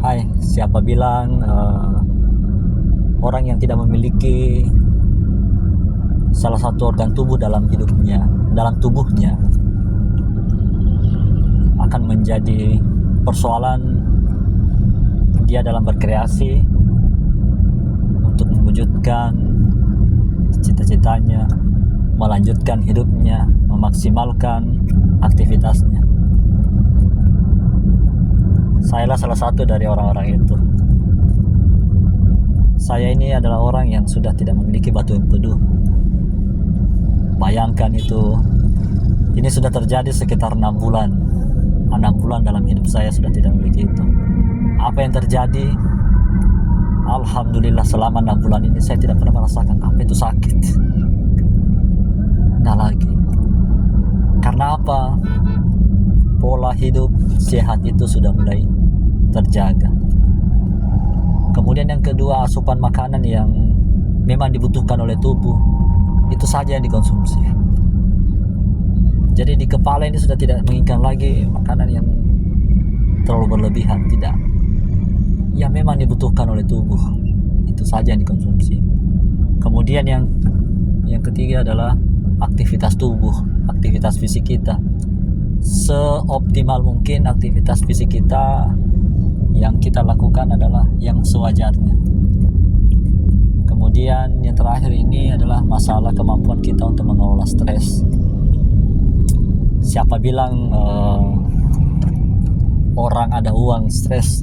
Hai, siapa bilang orang yang tidak memiliki salah satu organ tubuh dalam hidupnya, dalam tubuhnya, akan menjadi persoalan dia dalam berkreasi untuk mewujudkan cita-citanya, melanjutkan hidupnya, memaksimalkan aktivitasnya. Sayalah salah satu dari orang-orang itu. Saya ini adalah orang yang sudah tidak memiliki batu empedu. Bayangkan itu, ini sudah terjadi sekitar 6 bulan. 6 bulan dalam hidup saya sudah tidak memiliki itu. Apa yang terjadi? Alhamdulillah selama 6 bulan ini saya tidak pernah merasakan apa itu sakit. Tidak lagi. Karena apa? Pola hidup sehat itu sudah mulai terjaga. Kemudian yang kedua, asupan makanan yang memang dibutuhkan oleh tubuh, itu saja yang dikonsumsi. Jadi di kepala ini sudah tidak menginginkan lagi makanan yang terlalu berlebihan, tidak. Yang memang dibutuhkan oleh tubuh, itu saja yang dikonsumsi. Kemudian yang ketiga adalah aktivitas tubuh, aktivitas fisik kita. Seoptimal mungkin aktivitas fisik kita yang kita lakukan adalah yang sewajarnya. Kemudian yang terakhir ini adalah masalah kemampuan kita untuk mengelola stres. Siapa bilang orang ada uang stres?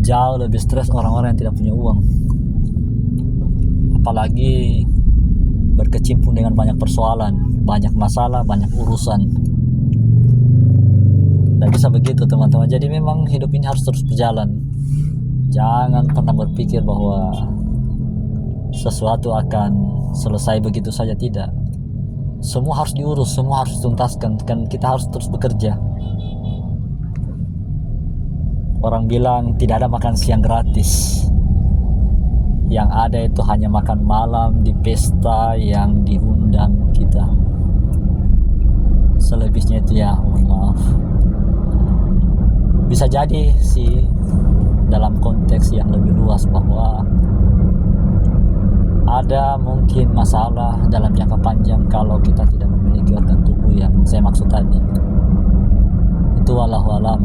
Jauh lebih stres orang-orang yang tidak punya uang. Apalagi berkecimpung dengan banyak persoalan, banyak masalah, banyak urusan. Tidak bisa begitu teman-teman. Jadi memang hidup ini harus terus berjalan. Jangan pernah berpikir bahwa sesuatu akan selesai begitu saja, tidak. Semua harus diurus, semua harus dituntaskan, kan kita harus terus bekerja. Orang bilang tidak ada makan siang gratis. Yang ada itu hanya makan malam di pesta yang diundang kita. Selebihnya itu ya mohon maaf. Bisa jadi sih dalam konteks yang lebih luas bahwa ada mungkin masalah dalam jangka panjang kalau kita tidak memiliki organ tubuh yang saya maksud tadi. Itu wallahu alam.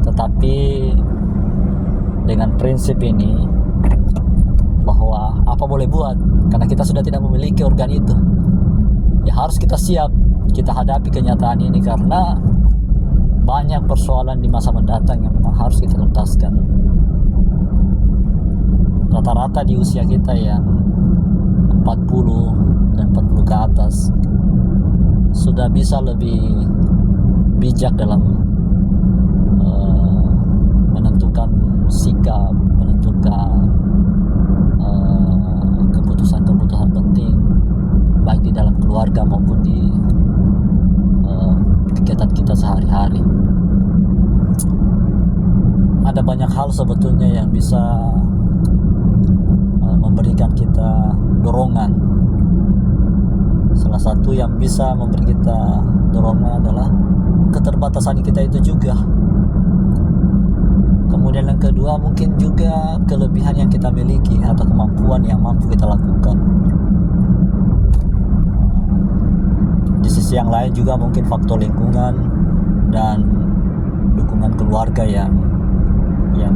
Tetapi dengan prinsip ini bahwa apa boleh buat, karena kita sudah tidak memiliki organ itu, ya harus kita siap, kita hadapi kenyataan ini karena banyak persoalan di masa mendatang yang memang harus kita tuntaskan. Rata-rata di usia kita yang 40 dan 40 ke atas sudah bisa lebih bijak dalam menentukan sikap, menentukan keputusan-keputusan penting baik di dalam keluarga maupun di kegiatan kita sehari-hari. Ada banyak hal sebetulnya yang bisa memberikan kita dorongan. Salah satu yang bisa memberi kita dorongan adalah keterbatasan kita itu juga. Kemudian yang kedua mungkin juga kelebihan yang kita miliki atau kemampuan yang mampu kita lakukan. Di sisi yang lain juga mungkin faktor lingkungan dan dukungan keluarga yang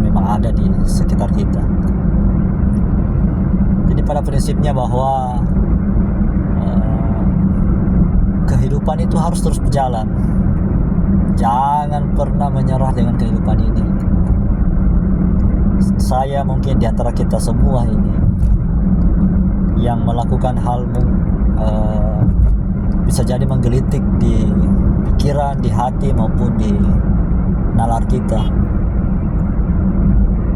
memang ada di sekitar kita. Jadi pada prinsipnya bahwa kehidupan itu harus terus berjalan. Jangan pernah menyerah dengan kehidupan ini. Saya mungkin di antara kita semua ini yang melakukan hal bisa jadi menggelitik di pikiran, di hati maupun di nalar kita.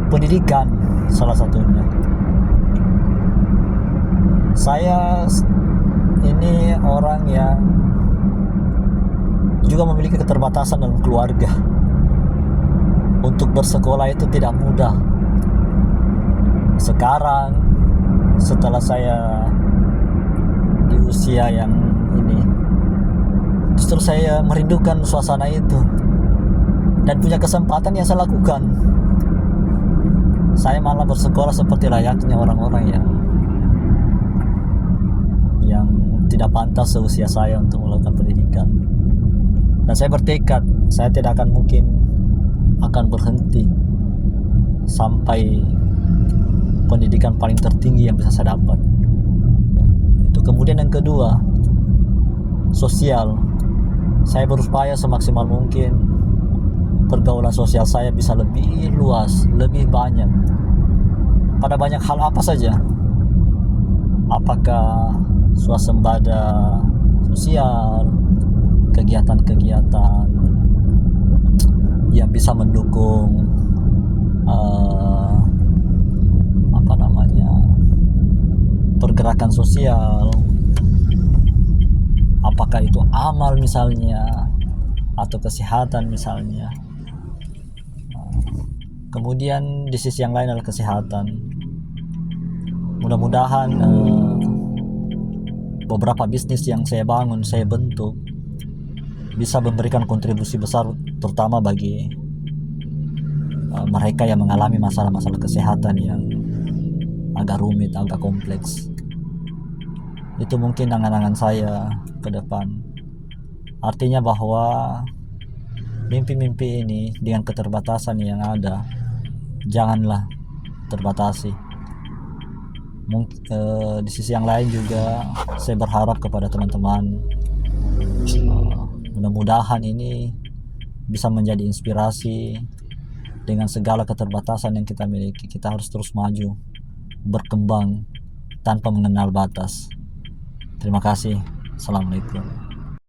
Pendidikan salah satunya. Saya ini orang yang juga memiliki keterbatasan dalam keluarga. Untuk bersekolah itu tidak mudah. Sekarang setelah saya di usia yang ini, justru saya merindukan suasana itu dan punya kesempatan yang saya lakukan. Saya malah bersekolah seperti layaknya orang-orang yang tidak pantas seusia saya untuk melakukan pendidikan. Dan saya bertekad, saya tidak akan mungkin akan berhenti sampai pendidikan paling tertinggi yang bisa saya dapat. Itu. Kemudian yang kedua, sosial. Saya berupaya semaksimal mungkin pergaulan sosial saya bisa lebih luas, lebih banyak, pada banyak hal apa saja. Apakah swasembada sosial, kegiatan-kegiatan yang bisa mendukung pergerakan sosial, apakah itu amal misalnya atau kesehatan misalnya. Kemudian di sisi yang lain adalah kesehatan. Mudah-mudahan beberapa bisnis yang saya bangun, saya bentuk, bisa memberikan kontribusi besar, terutama bagi mereka yang mengalami masalah-masalah kesehatan yang agak rumit, agak kompleks. Itu mungkin angan-angan saya ke depan. Artinya bahwa mimpi-mimpi ini dengan keterbatasan yang ada, janganlah terbatasi. Di sisi yang lain juga saya berharap kepada teman-teman, mudah-mudahan ini bisa menjadi inspirasi. Dengan segala keterbatasan yang kita miliki, kita harus terus maju, berkembang tanpa mengenal batas. Terima kasih. Assalamualaikum.